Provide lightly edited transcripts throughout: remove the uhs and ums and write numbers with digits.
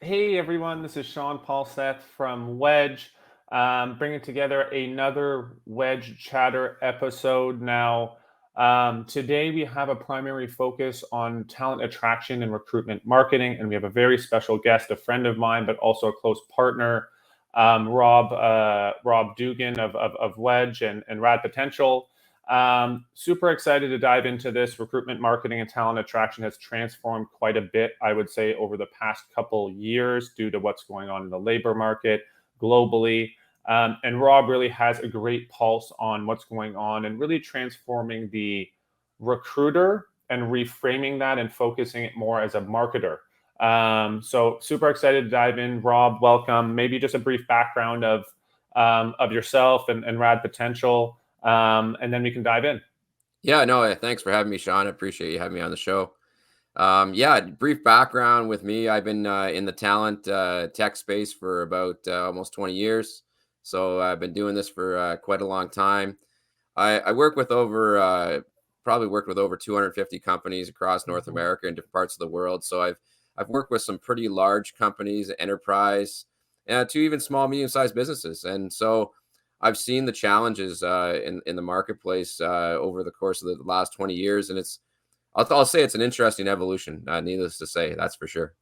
Hey everyone, this is Sean Paulseth from Wedge, bringing together another Wedge Chatter episode. Now, today we have a primary focus on talent attraction and recruitment marketing, and we have a very special guest, a friend of mine, but also a close partner, Rob Dugan of Wedge and Rad Potential. Super excited to dive into this. Recruitment marketing and talent attraction has transformed quite a bit, I would say, over the past couple years due to what's going on in the labor market globally. And Rob really has a great pulse on what's going on and really transforming the recruiter and reframing that and focusing it more as a marketer. So super excited to dive in. Rob, welcome. Maybe just a brief background of yourself and Rad Potential, and then we can dive in. Yeah, no, thanks for having me, Sean. I appreciate you having me on the show. Yeah, brief background with me. I've been in the talent tech space for about almost 20 years. So I've been doing this for quite a long time. I work with probably worked with over 250 companies across North Mhm. America and different parts of the world. So I've worked with some pretty large companies, enterprise, to even small, medium-sized businesses. And so I've seen the challenges in the marketplace over the course of the last 20 years, and I'll say it's an interesting evolution. Needless to say, that's for sure.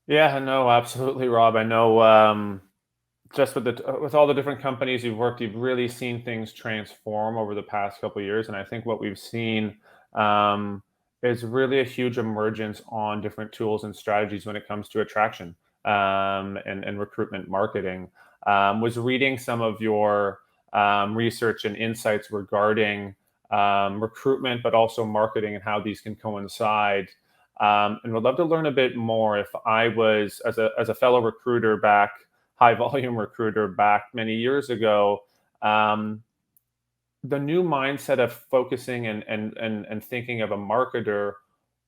Yeah, no, absolutely, Rob. I know, just with all the different companies you've worked, you've really seen things transform over the past couple of years, and I think what we've seen um, is really a huge emergence on different tools and strategies when it comes to attraction and recruitment marketing. Was reading some of your research and insights regarding recruitment, but also marketing and how these can coincide. And would love to learn a bit more. If I was, as a fellow recruiter back, high volume recruiter back many years ago, um, the new mindset of focusing and thinking of a marketer,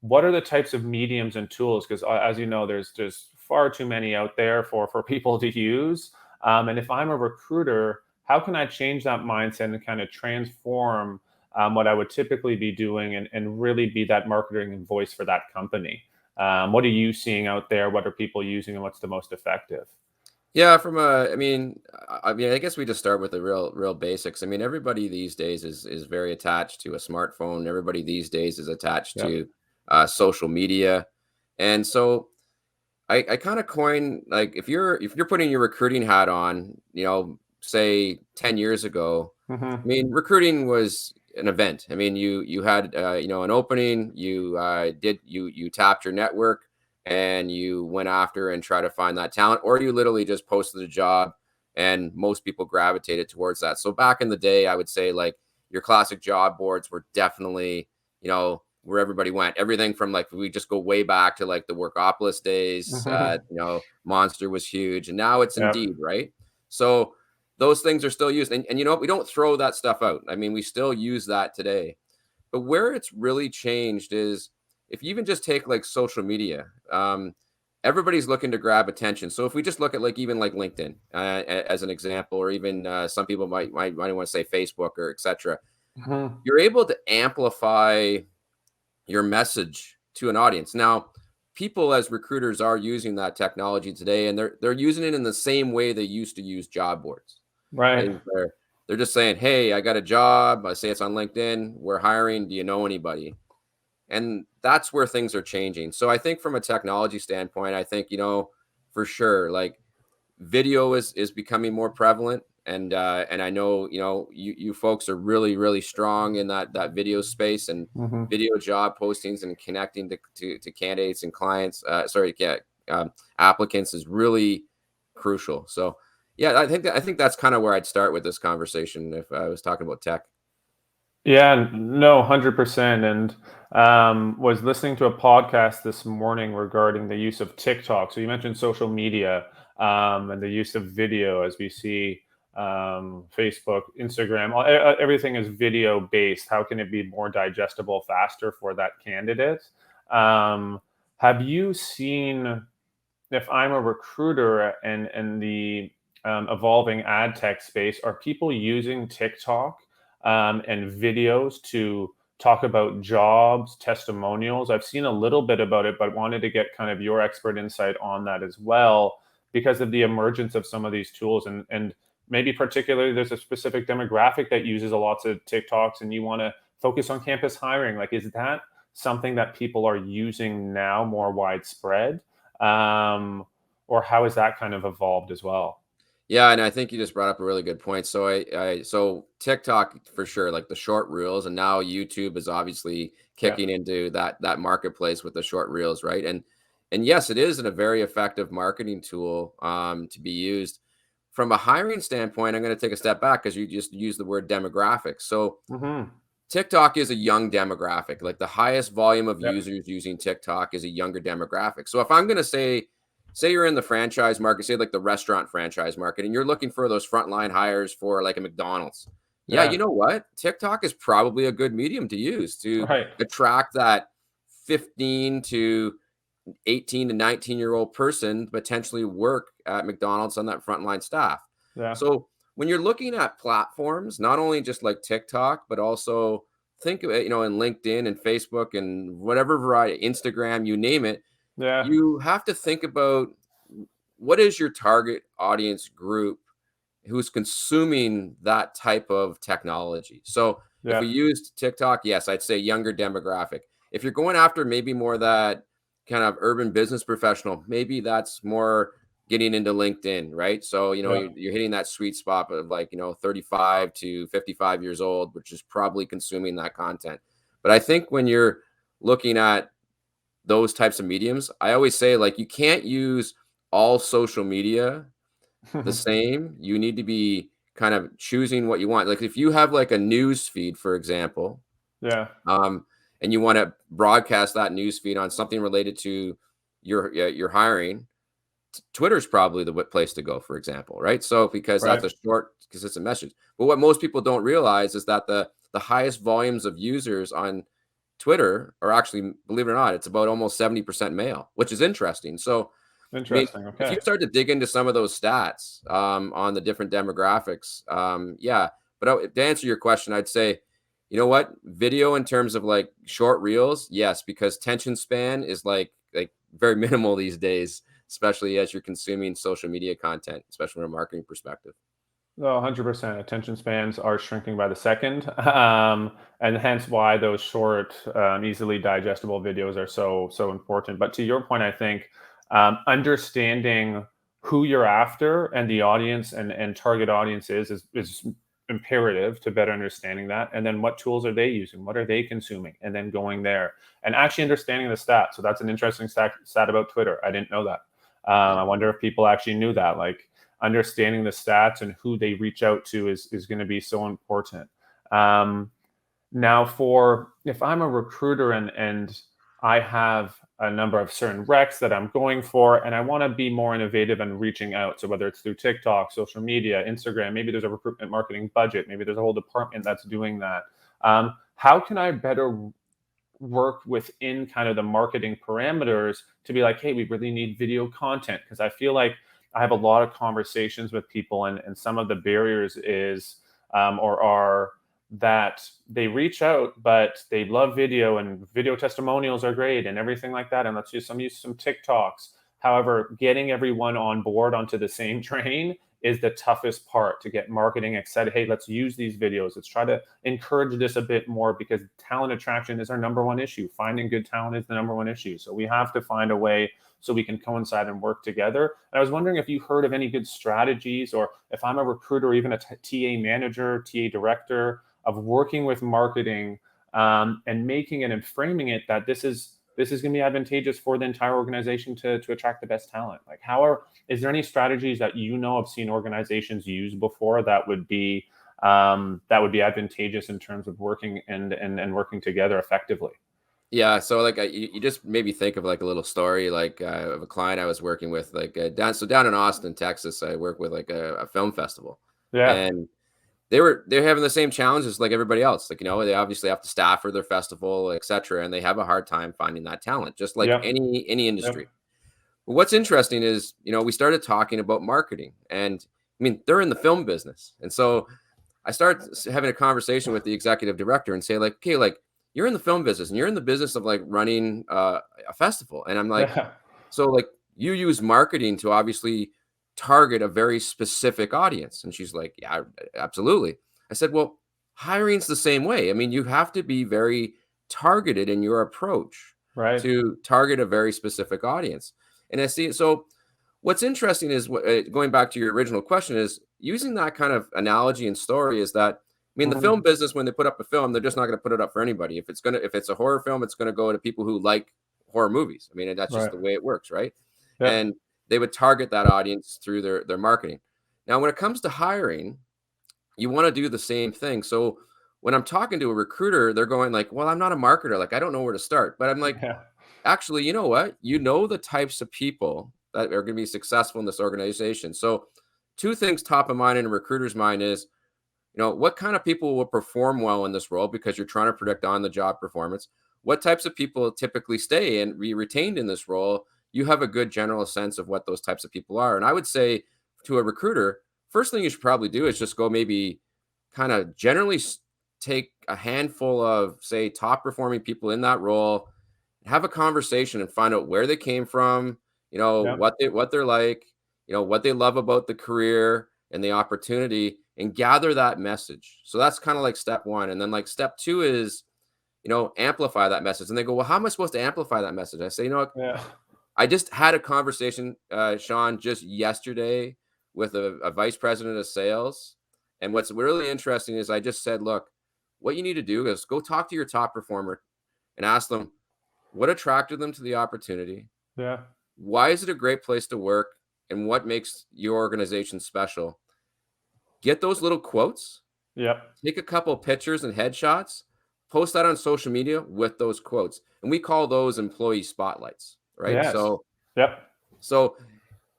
what are the types of mediums and tools? Because as you know, there's far too many out there for people to use. And if I'm a recruiter, how can I change that mindset and kind of transform what I would typically be doing and really be that marketing voice for that company? What are you seeing out there? What are people using, and what's the most effective? Yeah, I guess we just start with the real basics. I mean, everybody these days is very attached to a smartphone. Everybody these days is attached Yep. to social media, and so I kind of coin, like, if you're putting your recruiting hat on, say 10 years ago, I Hmm. mean, recruiting was an event. I mean, you had an opening, you tapped your network and you went after and try to find that talent, or you literally just posted a job and most people gravitated towards that. So back in the day, I would say, like, your classic job boards were definitely, where everybody went. Everything from, like, we just go way back to like the Workopolis days. Hmm. Monster was huge, and now it's Yep. Indeed, right? So those things are still used, and you know what? We don't throw that stuff out. I mean, we still use that today. But where it's really changed is, if you even just take like social media. Everybody's looking to grab attention. So if we just look at, like, even like LinkedIn as an example, or even some people might want to say Facebook or etc. Hmm. You're able to amplify your message to an audience. Now, people as recruiters are using that technology today, and they're using it in the same way they used to use job boards. Right. Is they're just saying, "Hey, I got a job." I say it's on LinkedIn. We're hiring. Do you know anybody? And that's where things are changing. So I think from a technology standpoint, I think, for sure, like, video is becoming more prevalent, and I know, you folks are really strong in that video space, and Hmm. video job postings and connecting to candidates and clients, applicants, is really crucial. So yeah, I think that's kind of where I'd start with this conversation if I was talking about tech. Yeah, no, 100%. And was listening to a podcast this morning regarding the use of TikTok. So you mentioned social media and the use of video, as we see Facebook, Instagram, everything is video based. How can it be more digestible, faster for that candidate? Um, have you seen, if I'm a recruiter and the evolving ad tech space, are people using TikTok and videos to talk about jobs, testimonials. I've seen a little bit about it, but wanted to get kind of your expert insight on that as well, because of the emergence of some of these tools, and maybe particularly there's a specific demographic that uses a lots of TikToks, and you want to focus on campus hiring. Like, is that something that people are using now more widespread? Or how has that kind of evolved as well? Yeah, and I think you just brought up a really good point. So so TikTok for sure, like the short reels, and now YouTube is obviously Yeah. kicking into that marketplace with the short reels, right? And yes, it is a very effective marketing tool to be used. From a hiring standpoint, I'm going to take a step back because you just used the word demographics. So Hmm. TikTok is a young demographic. Like the highest volume of Yeah. users using TikTok is a younger demographic. So if I'm going to say you're in the franchise market, say like the restaurant franchise market, and you're looking for those frontline hires for like a McDonald's. Yeah, you Yeah. know what? TikTok is probably a good medium to use to Right. attract that 15 to 18 to 19-year-old person to potentially work at McDonald's on that frontline staff. Yeah. So when you're looking at platforms, not only just like TikTok, but also think of it, in LinkedIn and Facebook and whatever variety, Instagram, you name it, Yeah. you have to think about what is your target audience group who's consuming that type of technology. So if Yeah. we used TikTok, yes, I'd say younger demographic. If you're going after maybe more that kind of urban business professional, maybe that's more getting into LinkedIn, right? So, Yeah. you're hitting that sweet spot of like, 35 to 55 years old, which is probably consuming that content. But I think when you're looking at those types of mediums, I always say like you can't use all social media the same. You need to be kind of choosing what you want. Like if you have like a news feed, for example, Yeah. um, and you want to broadcast that news feed on something related to your hiring, Twitter's probably the place to go, for example, right? So because that's Right. a short, consistent message. But what most people don't realize is that the highest volumes of users on Twitter are actually, believe it or not, it's about almost 70% male, which is interesting. So I mean, Interesting. if you Okay. start to dig into some of those stats on the different demographics, yeah. But to answer your question, I'd say, you know what, video in terms of like short reels, yes, because tension span is like very minimal these days, especially as you're consuming social media content, especially from a marketing perspective. No, 100%. Attention spans are shrinking by the second, and hence why those short, easily digestible videos are so important. But to your point, I think understanding who you're after and the audience and target audience is imperative to better understanding that. And then what tools are they using? What are they consuming? And then going there and actually understanding the stats. So that's an interesting stat about Twitter. I didn't know that. Yeah. I wonder if people actually knew that. Like, understanding the stats and who they reach out to is going to be so important. Um, Now, for if I'm a recruiter and I have a number of certain recs that I'm going for, and I want to be more innovative and reaching out. So whether it's through TikTok, social media, Instagram, maybe there's a recruitment marketing budget, maybe there's a whole department that's doing that. How can I better work within kind of the marketing parameters to be like, hey, we really need video content? Because I feel like I have a lot of conversations with people, and some of the barriers is or are that they reach out, but they love video and video testimonials are great and everything like that. And let's use some TikToks. However, getting everyone on board onto the same train is the toughest part to get marketing excited. Hey, let's use these videos. Let's try to encourage this a bit more because talent attraction is our number one issue. Finding good talent is the number one issue. So we have to find a way so we can coincide and work together. And I was wondering if you heard of any good strategies, or if I'm a recruiter or even a TA manager, TA director, of working with marketing and making it and framing it that this is going to be advantageous for the entire organization to attract the best talent. Like, is there any strategies that have seen organizations use before that would be advantageous in terms of working and working together effectively? Yeah, so like you just maybe think of like a little story like of a client I was working with like down in Austin, Texas. I work with like a film festival, Yeah. and they're having the same challenges like everybody else. Like, they obviously have to staff for their festival, etc., and they have a hard time finding that talent, just like Yep. any Yep. industry. But what's interesting is, we started talking about marketing, and I mean, they're in the film business, and so I started having a conversation with the executive director and say like, okay, like you're in the film business and you're in the business of like running a festival. And I'm like, Yeah. so like you use marketing to obviously target a very specific audience. And she's like, yeah, absolutely. I said, well, hiring's the same way. I mean, you have to be very targeted in your approach Right. to target a very specific audience. And I see, so what's interesting is going back to your original question is using that kind of analogy and story is that, I mean, the Mhm. film business, when they put up a film, they're just not going to put it up for anybody. If it's a horror film, it's going to go to people who like horror movies. I mean, that's just Right. the way it works, right? Yep. And they would target that audience through their marketing. Now, when it comes to hiring, you want to do the same thing. So when I'm talking to a recruiter, they're going like, "Well, I'm not a marketer. Like, I don't know where to start." But I'm like, Yeah. actually, you know what? You know the types of people that are going to be successful in this organization. So, two things top of mind in a recruiter's mind is, what kind of people will perform well in this role because you're trying to predict on the job performance. What types of people typically stay and be retained in this role? You have a good general sense of what those types of people are. And I would say to a recruiter, first thing you should probably do is just go maybe kind of generally take a handful of, say, top performing people in that role, have a conversation and find out where they came from, Yep. what they're like, what they love about the career and the opportunity, and gather that message. So that's kind of like step one. And then like step two is, amplify that message. And they go, well, how am I supposed to amplify that message? I say, Yeah. I just had a conversation, Sean, just yesterday with a vice president of sales. And what's really interesting is I just said, look, what you need to do is go talk to your top performer and ask them what attracted them to the opportunity. Yeah. Why is it a great place to work? And what makes your organization special? Get those little quotes, Yep. take a couple pictures and headshots, post that on social media with those quotes. And we call those employee spotlights, right? Yes. So, Yep. so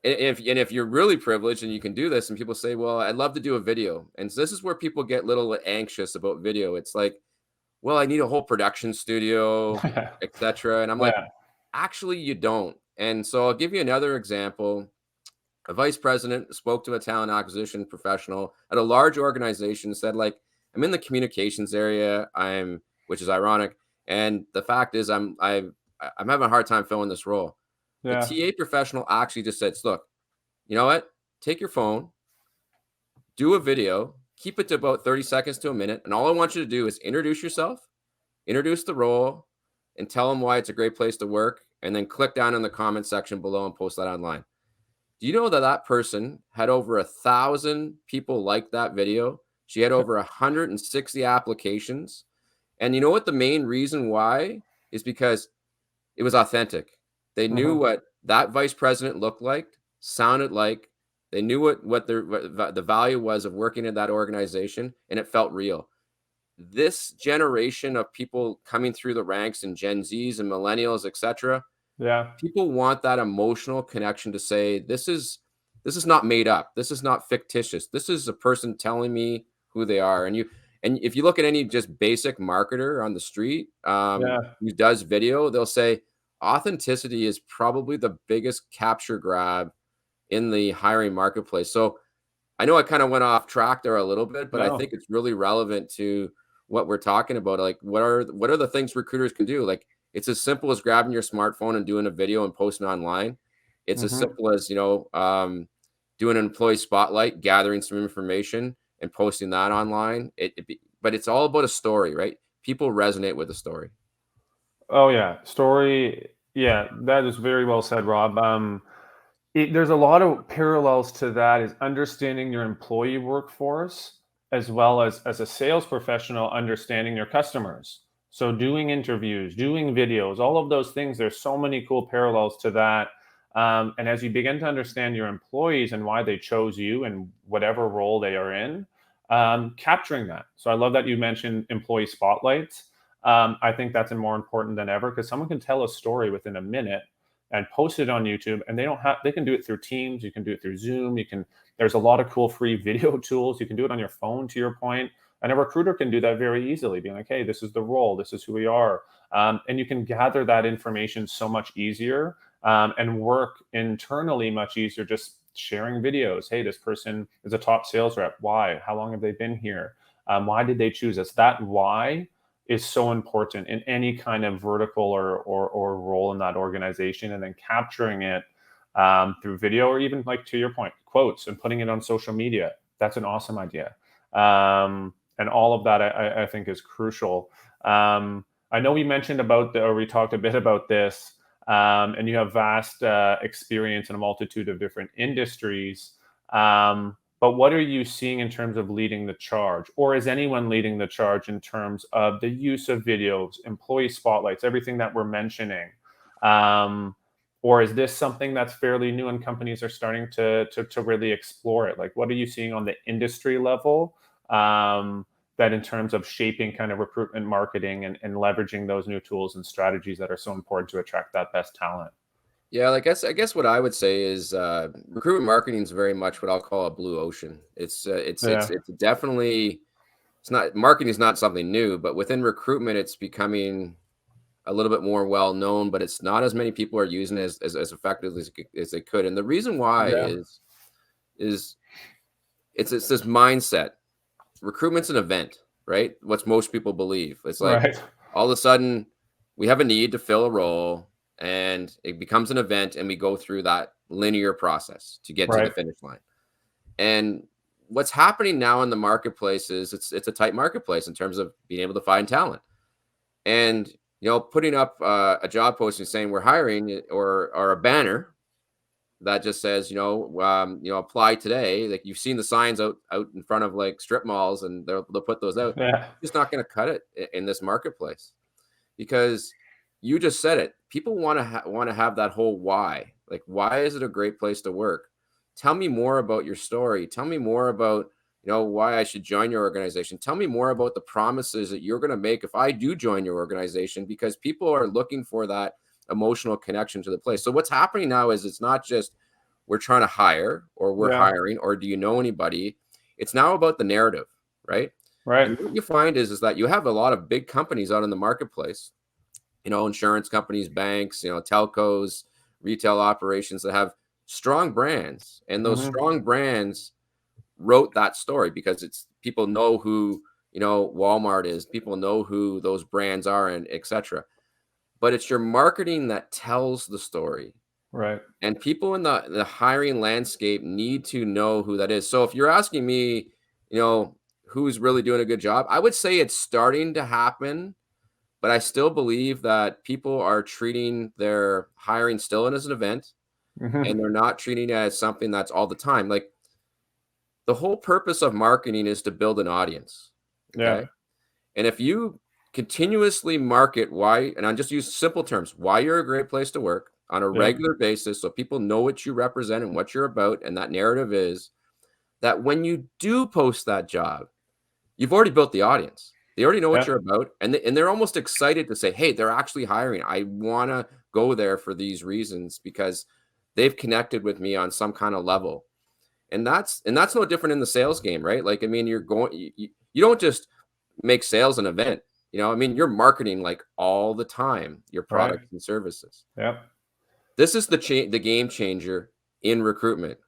if you're really privileged and you can do this, and people say, well, I'd love to do a video. And so this is where people get a little anxious about video. It's like, well, I need a whole production studio, etc. And I'm like, Yeah. actually, you don't. And so I'll give you another example. A vice president spoke to a talent acquisition professional at a large organization, said, like, I'm in the communications area, which is ironic. And the fact is I'm having a hard time filling this role. The Yeah. TA professional actually just said, look, you know what? Take your phone, do a video, keep it to about 30 seconds to a minute. And all I want you to do is introduce yourself, introduce the role, and tell them why it's a great place to work. And then click down in the comment section below and post that online. Do you know that that person had over 1,000 people like that video? She had over 160 applications. And you know what the main reason why is? Because it was authentic. They knew Mhm. what that vice president looked like, sounded like. They knew what the value was of working in that organization, and it felt real. This generation of people coming through the ranks and Gen Zs and millennials, etc., Yeah. people want that emotional connection to say this is not made up, this is not fictitious, this is a person telling me who they are. And if you look at any just basic marketer on the street Yeah. who does video, they'll say authenticity is probably the biggest capture grab in the hiring marketplace. So I know I kind of went off track there a little bit, but I think No. it's really relevant to what we're talking about. Like, what are the things recruiters can do? Like, it's as simple as grabbing your smartphone and doing a video and posting online. It's as Mhm. simple as doing an employee spotlight, gathering some information and posting that online. But it's all about a story, right? People resonate with a story. Oh yeah. Story. Yeah, that is very well said, Rob. There's a lot of parallels to that is understanding your employee workforce as well as a sales professional understanding your customers. So doing interviews, doing videos, all of those things, there's so many cool parallels to that. And as you begin to understand your employees and why they chose you and whatever role they are in, capturing that. So I love that you mentioned employee spotlights. I think that's more important than ever because someone can tell a story within a minute and post it on YouTube. And they can do it through Teams, you can do it through Zoom, there's a lot of cool free video tools. You can do it on your phone, to your point. And a recruiter can do that very easily, being like, hey, this is the role, this is who we are. And you can gather that information so much easier and work internally much easier, just sharing videos. Hey, this person is a top sales rep. Why? How long have they been here? Why did they choose us? That why is so important in any kind of vertical or role in that organization, and then capturing it through video, or even, like, to your point, quotes, and putting it on social media. That's an awesome idea. And all of that, I think, is crucial. I know we mentioned about or we talked a bit about this, and you have vast experience in a multitude of different industries. But what are you seeing in terms of leading the charge? Or is anyone leading the charge in terms of the use of videos, employee spotlights, everything that we're mentioning? Or is this something that's fairly new and companies are starting to really explore it? Like, what are you seeing on the industry level, that in terms of shaping kind of recruitment marketing and leveraging those new tools and strategies that are so important to attract that best talent? Yeah, I guess what I would say is recruitment marketing is very much what I'll call a blue ocean. Yeah, It's definitely, it's not, marketing is not something new, but within recruitment, it's becoming a little bit more well known, but it's not as many people are using it as effectively as they could. And the reason why yeah, is it's this mindset. Recruitment's an event, right? What's most people believe. It's like right, all of a sudden we have a need to fill a role, and it becomes an event, and we go through that linear process to get to the right, finish line. And what's happening now in the marketplace is it's a tight marketplace in terms of being able to find talent. And putting up a job posting saying we're hiring, or a banner that just says, apply today. Like, you've seen the signs out in front of, like, strip malls, and they'll put those out. yeah, It's not going to cut it in this marketplace, because you just said it. People want to have that whole why. Like, why is it a great place to work? Tell me more about your story. Tell me more about, why I should join your organization. Tell me more about the promises that you're going to make if I do join your organization, because people are looking for that emotional connection to the place. So what's happening now is, it's not just we're trying to hire, or we're yeah, hiring, or do you know anybody? It's now about the narrative, right? right, And what you find is that you have a lot of big companies out in the marketplace, insurance companies, banks, telcos, retail operations that have strong brands, and those hmm, strong brands wrote that story because it's people know who, Walmart is, people know who those brands are, and etc. But it's your marketing that tells the story. right, And people in the hiring landscape need to know who that is. So if you're asking me, you know, who's really doing a good job, I would say it's starting to happen, but I still believe that people are treating their hiring still as an event, hmm, and they're not treating it as something that's all the time. Like, the whole purpose of marketing is to build an audience. yeah, Okay. And if you continuously market why, and I just use simple terms, why you're a great place to work on a yeah, regular basis, so people know what you represent and what you're about, and that narrative is that when you do post that job, you've already built the audience. They already know what yeah, you're about, and they're almost excited to say, "Hey, they're actually hiring. I want to go there for these reasons because they've connected with me on some kind of level." And that's no different in the sales game, right? Like, I mean, you don't just make sales an event. I mean, you're marketing, like, all the time, your right, products and services. yeah, This is the game changer in recruitment,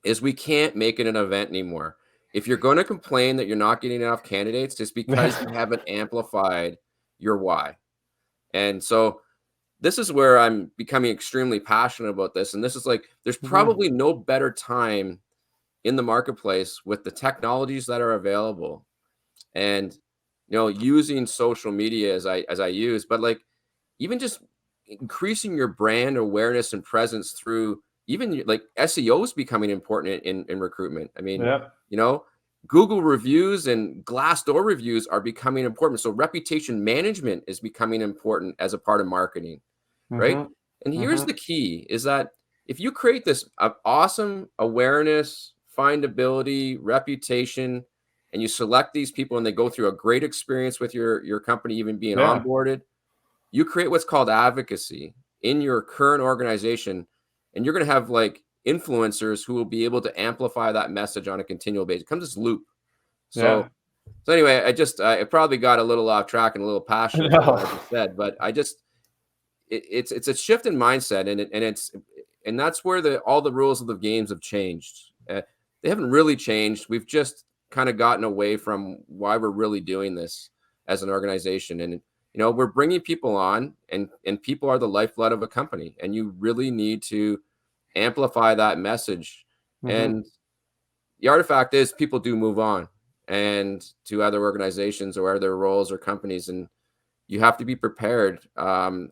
is we can't make it an event anymore. If you're going to complain that you're not getting enough candidates, it's because you haven't amplified your why. And so this is where I'm becoming extremely passionate about this. And this is like, there's hmm, probably no better time in the marketplace with the technologies that are available, and using social media as I use, but, like, even just increasing your brand awareness and presence through, even like, SEO is becoming important in recruitment. I mean, yeah, you know, Google reviews and Glassdoor reviews are becoming important. So reputation management is becoming important as a part of marketing, right? hmm, And here's hmm, the key is that if you create this awesome awareness, findability, reputation, and you select these people and they go through a great experience with your company, even being yeah, onboarded, you create what's called advocacy in your current organization, and you're going to have, like, influencers who will be able to amplify that message on a continual basis. It comes this loop. yeah. So anyway, I probably got a little off track and a little passionate about what I No, just said, but it's a shift in mindset, and that's where all the rules of the games have changed. They haven't really changed. We've just kind of gotten away from why we're really doing this. as an organization. And we're bringing people on, and people are the lifeblood of a company, and you really need to amplify that message. And the artifact is people do move on and to other organizations or other roles or companies, and you have to be prepared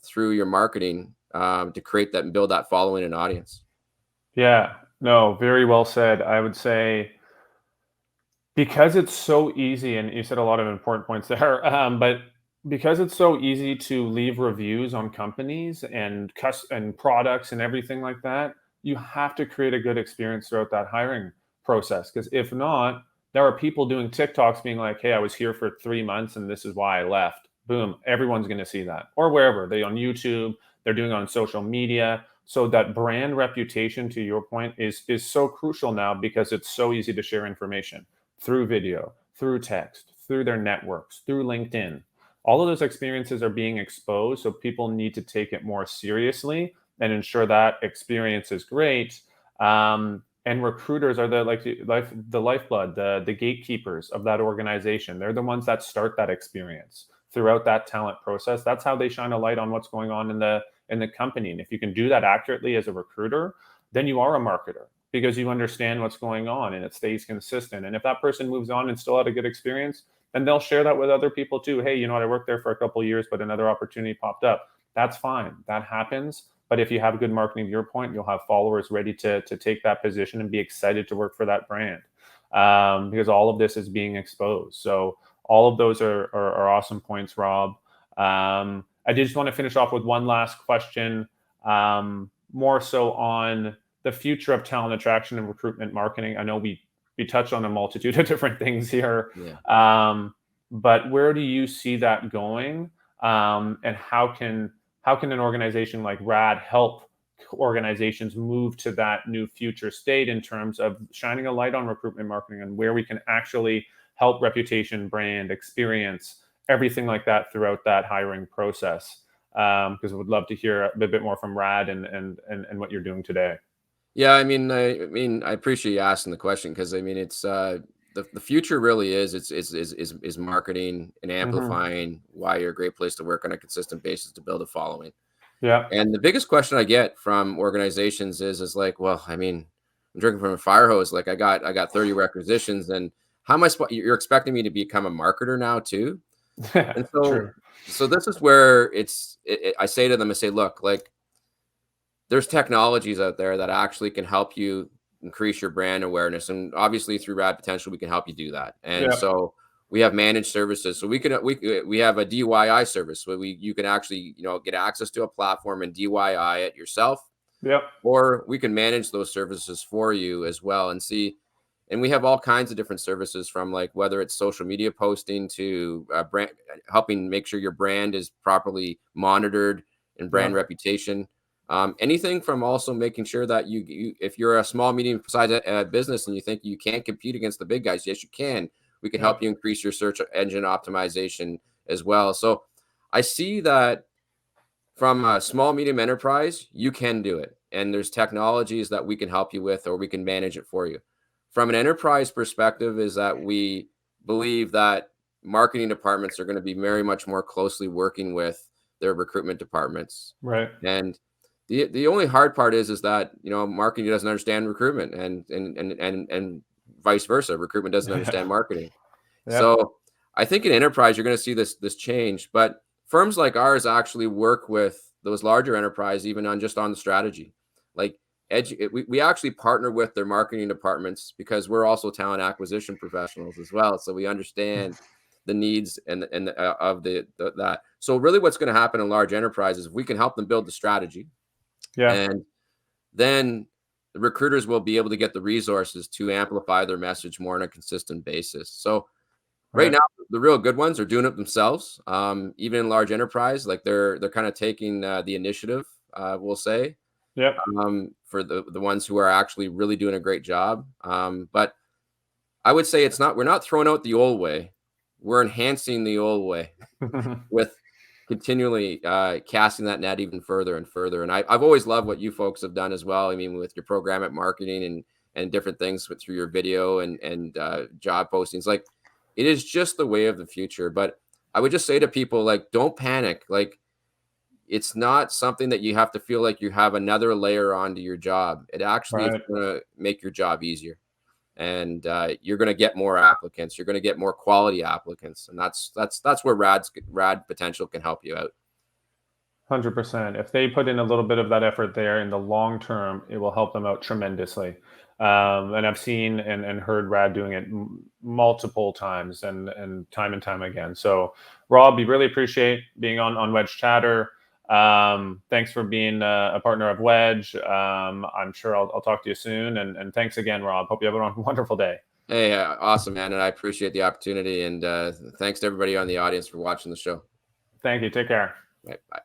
through your marketing to create that and build that following and audience. Yeah, no, very well said. I would say because it's so easy, and you said a lot of important points there, but because it's so easy to leave reviews on companies and and products and everything like that, you have to create a good experience throughout that hiring process. Because if not, there are people doing TikToks being like, "Hey, I was here for 3 months, and this is why I left." Boom, everyone's going to see that, or wherever they on YouTube, they're doing it on social media. So that brand reputation, to your point, is so crucial now because it's so easy to share information through video, through text, through their networks, through LinkedIn. All of those experiences are being exposed, so people need to take it more seriously and ensure that experience is great. And recruiters are the lifeblood, the gatekeepers of that organization. They're the ones that start that experience throughout that talent process. That's how they shine a light on what's going on in the company. And if you can do that accurately as a recruiter, then you are a marketer because you understand what's going on and it stays consistent. And if that person moves on and still had a good experience, then they'll share that with other people too. Hey, you know what? I worked there for a couple of years, but another opportunity popped up. That's fine. That happens. But if you have good marketing, to your point, you'll have followers ready to take that position and be excited to work for that brand because all of this is being exposed. So all of those are awesome points, Rob. I did just want to finish off with one last question, more so on the future of talent attraction and recruitment marketing. I know we touched on a multitude of different things here, Yeah. but where do you see that going? And how can an organization like Rad help organizations move to that new future state in terms of shining a light on recruitment marketing and where we can actually help reputation, brand, experience, everything like that throughout that hiring process? Because I would love to hear a bit more from Rad and what you're doing today. Yeah, I appreciate you asking the question, because I mean it's the future really is marketing and amplifying why you're a great place to work on a consistent basis to build a following. Yeah. And the biggest question I get from organizations is like, well, I mean, I'm drinking from a fire hose. Like I got 30 requisitions, and how am I you're expecting me to become a marketer now too? And True. so this is where I say to them, I say, look, like there's technologies out there that actually can help you increase your brand awareness. And obviously through Rad Potential, we can help you do that. And Yeah. so we have managed services. So we have a DIY service where you can actually, get access to a platform and DIY it yourself, Yep. or we can manage those services for you as well and see. And we have all kinds of different services, from like whether it's social media posting to brand, helping make sure your brand is properly monitored and brand Yep. reputation. Anything from also making sure that if you're a small, medium sized business and you think you can't compete against the big guys, yes, you can. We can help Yep. you increase your search engine optimization as well. So I see that from a small, medium enterprise, you can do it. And there's technologies that we can help you with, or we can manage it for you. From an enterprise perspective, is that we believe that marketing departments are going to be very much more closely working with their recruitment departments. Right. And the only hard part is that, marketing doesn't understand recruitment, and vice versa. Recruitment doesn't understand marketing. Yep. So I think in enterprise, you're going to see this change, but firms like ours actually work with those larger enterprise, even on the strategy. Like we actually partner with their marketing departments because we're also talent acquisition professionals as well. So we understand the needs and of that. So really what's going to happen in large enterprises, if we can help them build the strategy, Yeah. and then the recruiters will be able to get the resources to amplify their message more on a consistent basis. So right Right. now, the real good ones are doing it themselves. Even in large enterprise, like they're kind of taking the initiative, we'll say, Yep. for the ones who are actually really doing a great job. But I would say we're not throwing out the old way. We're enhancing the old way with continually casting that net even further and further. And I've always loved what you folks have done as well. I mean, with your programmatic marketing and different things through your video and job postings, like it is just the way of the future. But I would just say to people, like, don't panic. Like, it's not something that you have to feel like you have another layer onto your job. It actually is Right. going to make your job easier, and you're going to get more applicants. You're going to get more quality applicants, and that's where Rad Potential can help you out. 100%. If they put in a little bit of that effort there in the long term, it will help them out tremendously. And I've seen and heard Rad doing it multiple times and time again. So, Rob, we really appreciate being on WedgeChatter. Thanks for being a partner of Wedge. I'm sure I'll talk to you soon. And thanks again, Rob. Hope you have a wonderful day. Hey, awesome, man, and I appreciate the opportunity. And thanks to everybody on the audience for watching the show. Thank you. Take care. Right, bye.